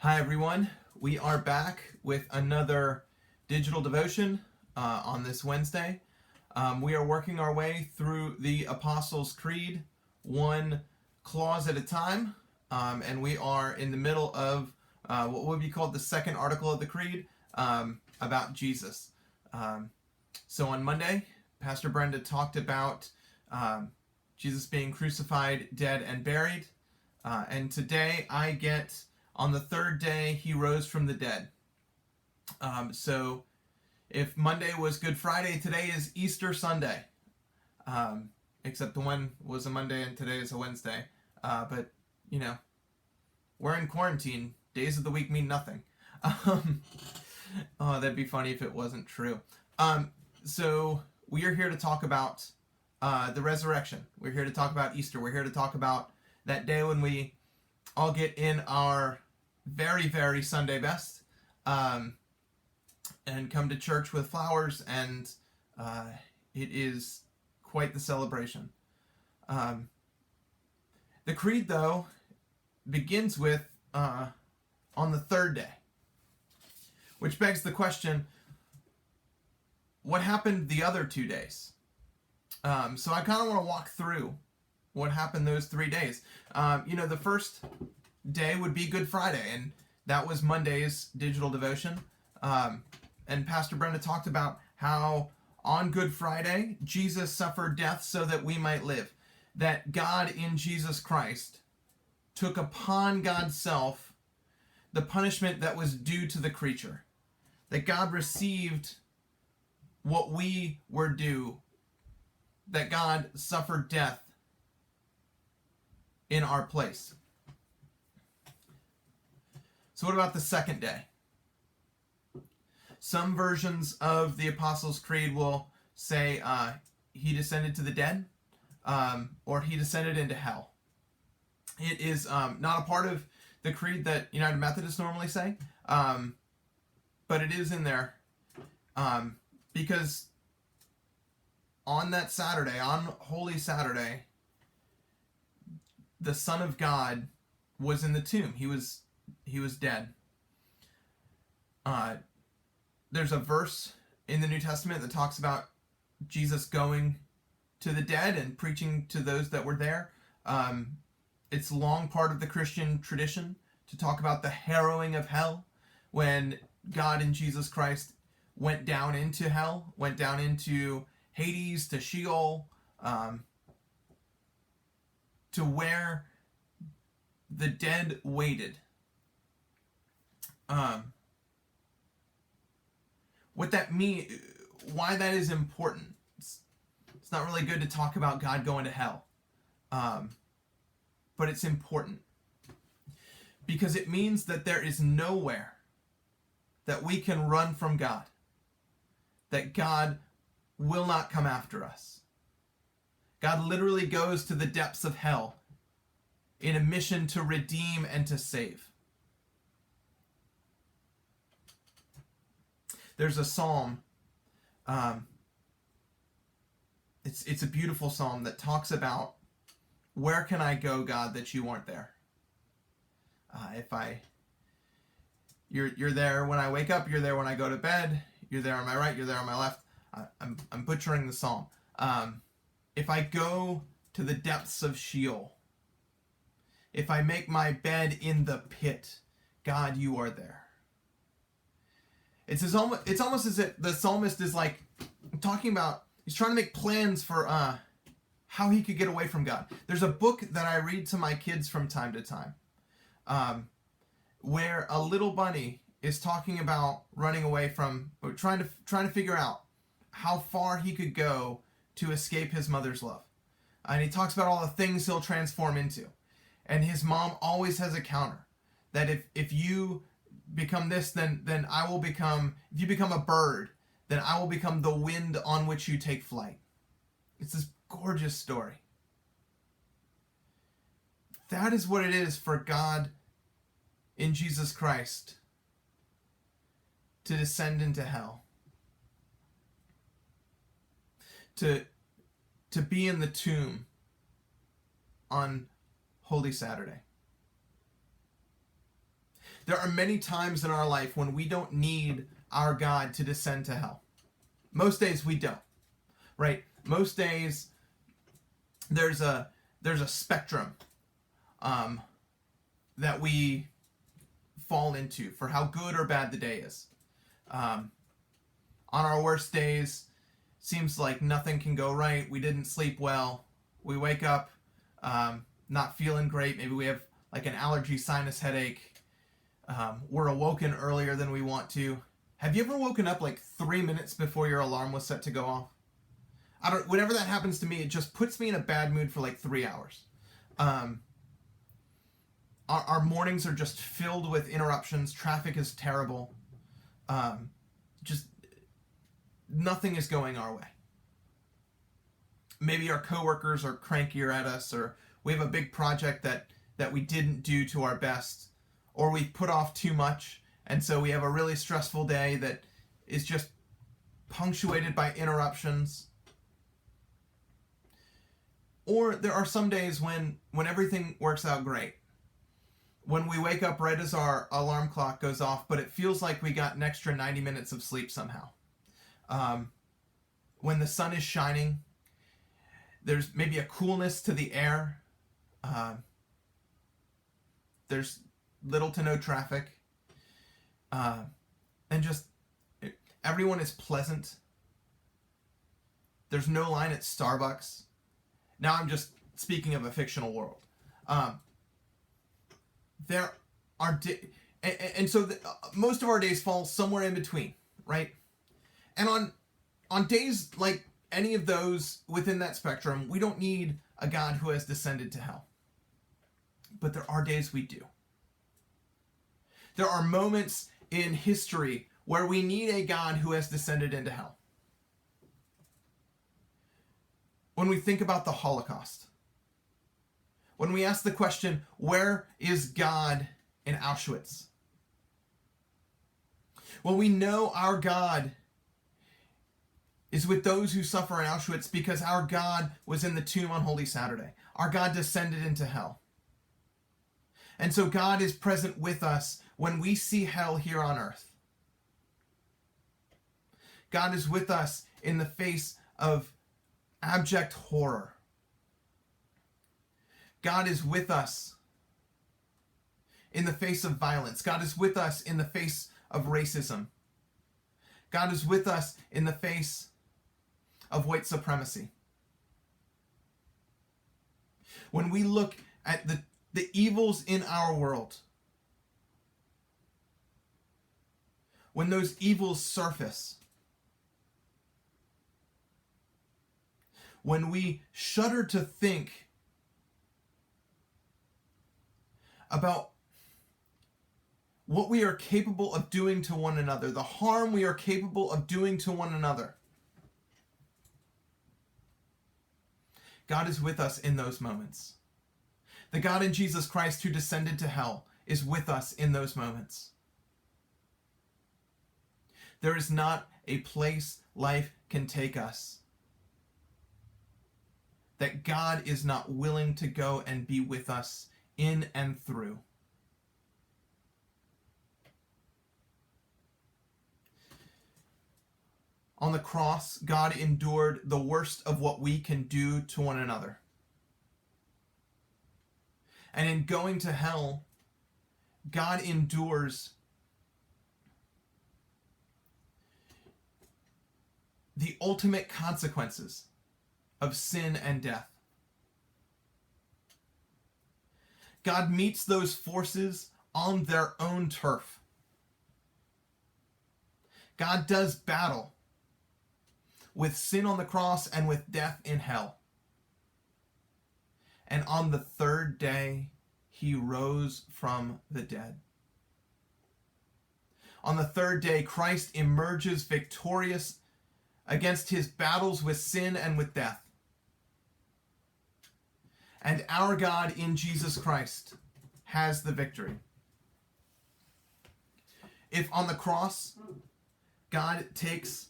Hi everyone, we are back with another digital devotion on this Wednesday. We are working our way through the Apostles' Creed, one clause at a time, and we are in the middle of what would be called the second article of the Creed about Jesus. So on Monday, Pastor Brenda talked about Jesus being crucified, dead, and buried, and today I get on the third day he rose from the dead. So if Monday was Good Friday, today is Easter Sunday. Except the one was a Monday and today is a Wednesday. But, you know, we're in quarantine. Days of the week mean nothing. Oh, that'd be funny if it wasn't true. So we are here to talk about the resurrection. We're here to talk about Easter. We're here to talk about that day when we all get in our very, very Sunday best and come to church with flowers, and it is quite the celebration. The Creed, though, begins with on the third day, which begs the question, what happened the other 2 days? So I kind of want to walk through what happened those 3 days. The first day would be Good Friday, and that was Monday's digital devotion. And Pastor Brenda talked about how on Good Friday, Jesus suffered death so that we might live. That God in Jesus Christ took upon God's self the punishment that was due to the creature. That God received what we were due. That God suffered death in our place. So what about the second day? Some versions of the Apostles' Creed will say he descended to the dead, or he descended into hell. It is not a part of the creed that United Methodists normally say, but it is in there because on that Saturday, on Holy Saturday, the Son of God was in the tomb. He was dead. There's a verse in the New Testament that talks about Jesus going to the dead and preaching to those that were there. It's long part of the Christian tradition to talk about the harrowing of hell, when God in Jesus Christ went down into hell, went down into Hades, to Sheol, to where the dead waited. What that means, why that is important. It's not really good to talk about God going to hell, but it's important because it means that there is nowhere that we can run from God, that God will not come after us. God literally goes to the depths of hell in a mission to redeem and to save. There's a psalm, it's a beautiful psalm that talks about, where can I go, God, that you aren't there? You're there when I wake up, you're there when I go to bed, you're there on my right, you're there on my left. I'm butchering the psalm. If I go to the depths of Sheol, if I make my bed in the pit, God, you are there. It's almost as if the psalmist is like talking about, he's trying to make plans for how he could get away from God. There's a book that I read to my kids from time to time, where a little bunny is talking about running away from, or trying to figure out how far he could go to escape his mother's love. And he talks about all the things he'll transform into. And his mom always has a counter, that if you become this, then I will become, if you become a bird, then I will become the wind on which you take flight. It's this gorgeous story. That is what it is for God in Jesus Christ to descend into hell. To be in the tomb on Holy Saturday. There are many times in our life when we don't need our God to descend to hell. Most days we don't, right? Most days there's a spectrum that we fall into for how good or bad the day is. On our worst days, seems like nothing can go right. We didn't sleep well. We wake up not feeling great. Maybe we have like an allergy, sinus headache. We're awoken earlier than we want to. Have you ever woken up like 3 minutes before your alarm was set to go off? Whenever that happens to me, it just puts me in a bad mood for like 3 hours. Our mornings are just filled with interruptions. Traffic is terrible. Just nothing is going our way. Maybe our coworkers are crankier at us, or we have a big project that we didn't do to our best, or we put off too much, and so we have a really stressful day that is just punctuated by interruptions. Or there are some days when everything works out great. When we wake up right as our alarm clock goes off, but it feels like we got an extra 90 minutes of sleep somehow. When the sun is shining, there's maybe a coolness to the air. There's little to no traffic. And just everyone is pleasant. There's no line at Starbucks. Now I'm just speaking of a fictional world. There are most of our days fall somewhere in between, right? And on days like any of those within that spectrum, we don't need a God who has descended to hell. But there are days we do. There are moments in history where we need a God who has descended into hell. When we think about the Holocaust, when we ask the question, where is God in Auschwitz? Well, we know our God is with those who suffer in Auschwitz because our God was in the tomb on Holy Saturday. Our God descended into hell. And so God is present with us when we see hell here on earth. God is with us in the face of abject horror. God is with us in the face of violence. God is with us in the face of racism. God is with us in the face of white supremacy. When we look at the evils in our world, when those evils surface, when we shudder to think about what we are capable of doing to one another, the harm we are capable of doing to one another, God is with us in those moments. The God in Jesus Christ who descended to hell is with us in those moments. There is not a place life can take us that God is not willing to go and be with us in and through. On the cross, God endured the worst of what we can do to one another. And in going to hell, God endures the ultimate consequences of sin and death. God meets those forces on their own turf. God does battle with sin on the cross and with death in hell. And on the third day, he rose from the dead. On the third day, Christ emerges victorious against his battles with sin and with death. And our God in Jesus Christ has the victory. If on the cross, God takes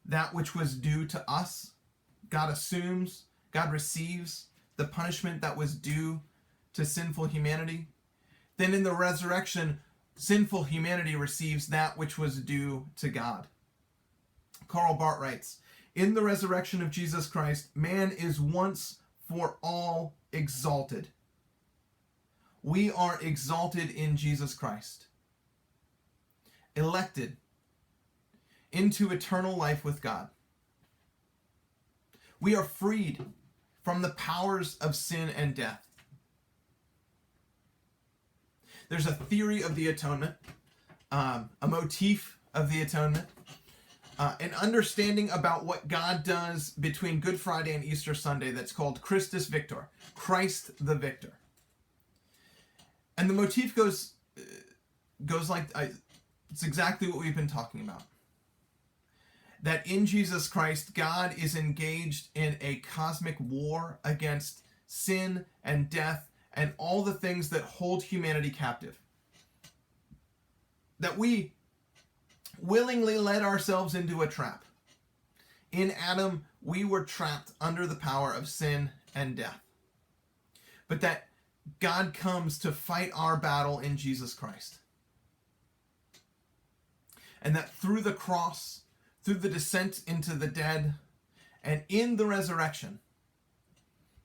that which was due to us, God assumes, God receives the punishment that was due to sinful humanity, then in the resurrection, sinful humanity receives that which was due to God. Karl Barth writes, "In the resurrection of Jesus Christ, man is once for all exalted." We are exalted in Jesus Christ, elected into eternal life with God. We are freed from the powers of sin and death. There's a theory of the atonement, a motif of the atonement, an understanding about what God does between Good Friday and Easter Sunday that's called Christus Victor, Christ the Victor. And the motif goes like, it's exactly what we've been talking about. That in Jesus Christ, God is engaged in a cosmic war against sin and death and all the things that hold humanity captive. That we willingly led ourselves into a trap. In Adam, we were trapped under the power of sin and death. But that God comes to fight our battle in Jesus Christ. And that through the cross, through the descent into the dead, and in the resurrection,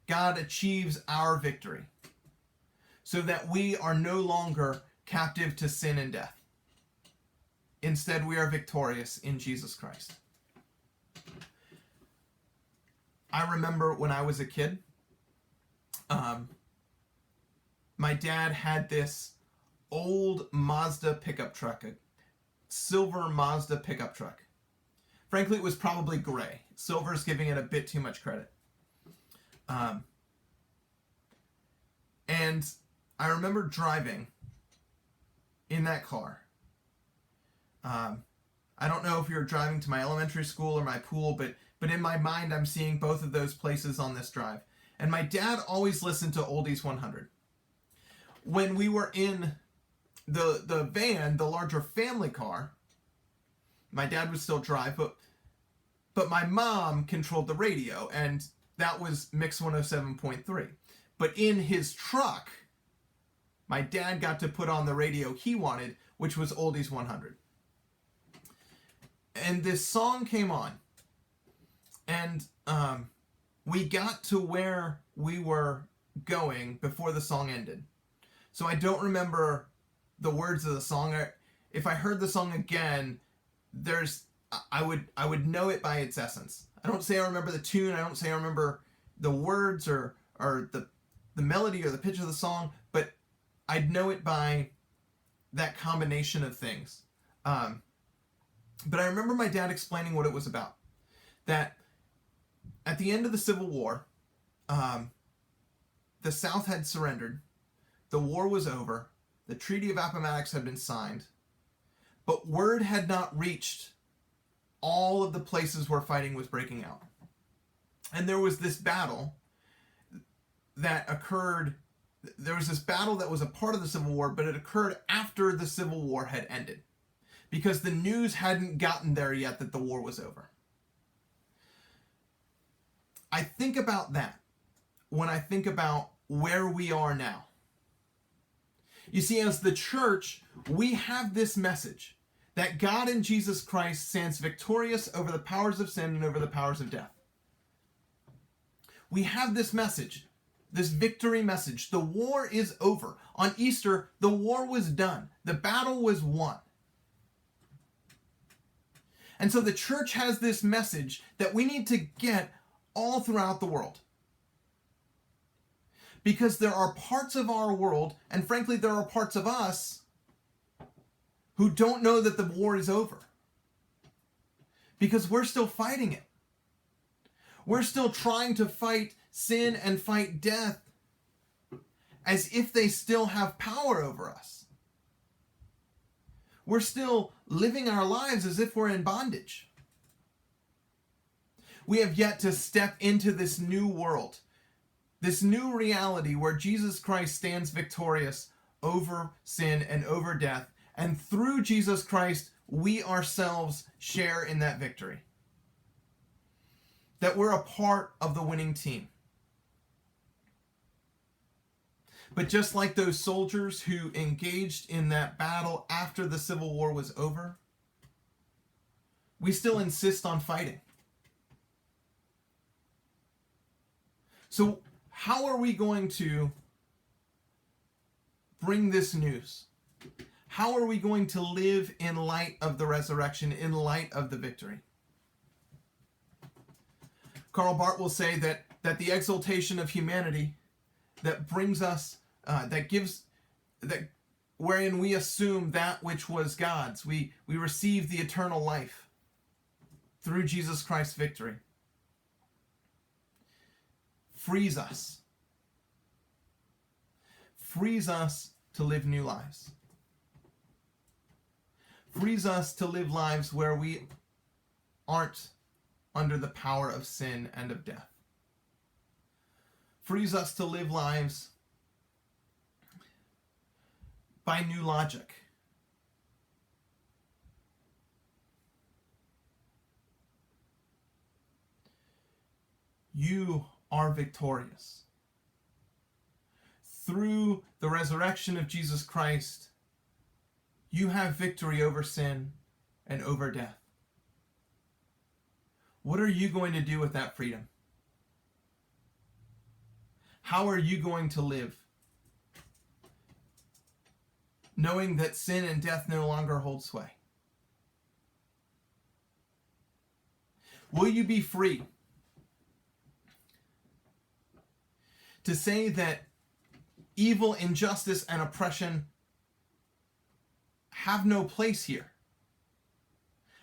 God achieves our victory, so that we are no longer captive to sin and death. Instead, we are victorious in Jesus Christ. I remember when I was a kid, my dad had this old Mazda pickup truck, a silver Mazda pickup truck. Frankly, it was probably gray. Silver's giving it a bit too much credit. And I remember driving in that car. I don't know if you're driving to my elementary school or my pool, but in my mind, I'm seeing both of those places on this drive. And my dad always listened to Oldies 100. When we were in the van, the larger family car, my dad would still drive, but my mom controlled the radio, and that was Mix 107.3. But in his truck, my dad got to put on the radio he wanted, which was Oldies 100. And this song came on, and we got to where we were going before the song ended. So I don't remember the words of the song. If I heard the song again, I would know it by its essence. I don't say I remember the tune. I don't say I remember the words or the melody or the pitch of the song, but I'd know it by that combination of things. But I remember my dad explaining what it was about. That at the end of the Civil War, the South had surrendered. The war was over. The Treaty of Appomattox had been signed. But word had not reached all of the places where fighting was breaking out. And there was this battle that occurred. There was this battle that was a part of the Civil War, but it occurred after the Civil War had ended, because the news hadn't gotten there yet that the war was over. I think about that when I think about where we are now. You see, as the church, we have this message that God in Jesus Christ stands victorious over the powers of sin and over the powers of death. We have this message, this victory message. The war is over. On Easter, the war was done. The battle was won. And so the church has this message that we need to get all throughout the world. Because there are parts of our world, and frankly, there are parts of us who don't know that the war is over. Because we're still fighting it. We're still trying to fight sin and fight death as if they still have power over us. We're still living our lives as if we're in bondage. We have yet to step into this new world, this new reality where Jesus Christ stands victorious over sin and over death, and through Jesus Christ, we ourselves share in that victory. That we're a part of the winning team. But just like those soldiers who engaged in that battle after the Civil War was over, we still insist on fighting. So how are we going to bring this news? How are we going to live in light of the resurrection, in light of the victory? Karl Barth will say that the exaltation of humanity that brings us, wherein we assume that which was God's, we receive the eternal life through Jesus Christ's victory, frees us to live new lives, frees us to live lives where we aren't under the power of sin and of death, frees us to live lives by new logic. You are victorious. Through the resurrection of Jesus Christ, you have victory over sin and over death. What are you going to do with that freedom? How are you going to live, knowing that sin and death no longer hold sway? Will you be free to say that evil, injustice, and oppression have no place here,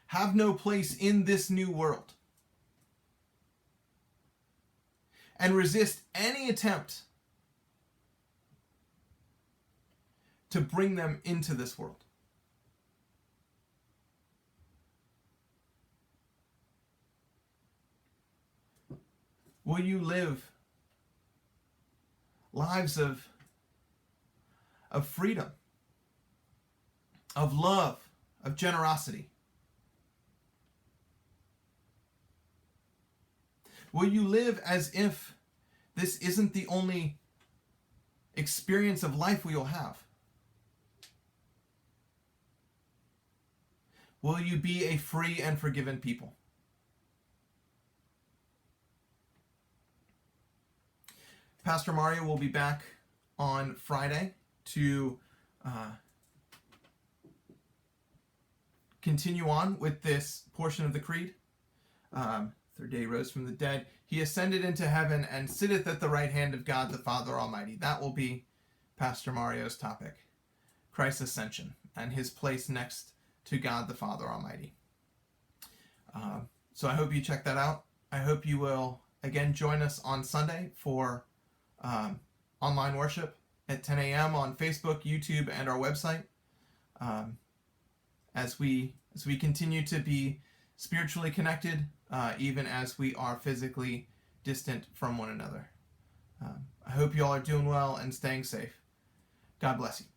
have no place in this new world, and resist any attempt to bring them into this world? Will you live lives of freedom, of love, of generosity? Will you live as if this isn't the only experience of life we will have? Will you be a free and forgiven people? Pastor Mario will be back on Friday to continue on with this portion of the Creed. Third day he rose from the dead. He ascended into heaven and sitteth at the right hand of God the Father Almighty. That will be Pastor Mario's topic. Christ's ascension and his place next to God the Father Almighty. So I hope you check that out. I hope you will again join us on Sunday for online worship at 10 a.m. on Facebook, YouTube, and our website. As we continue to be spiritually connected, even as we are physically distant from one another. I hope you all are doing well and staying safe. God bless you.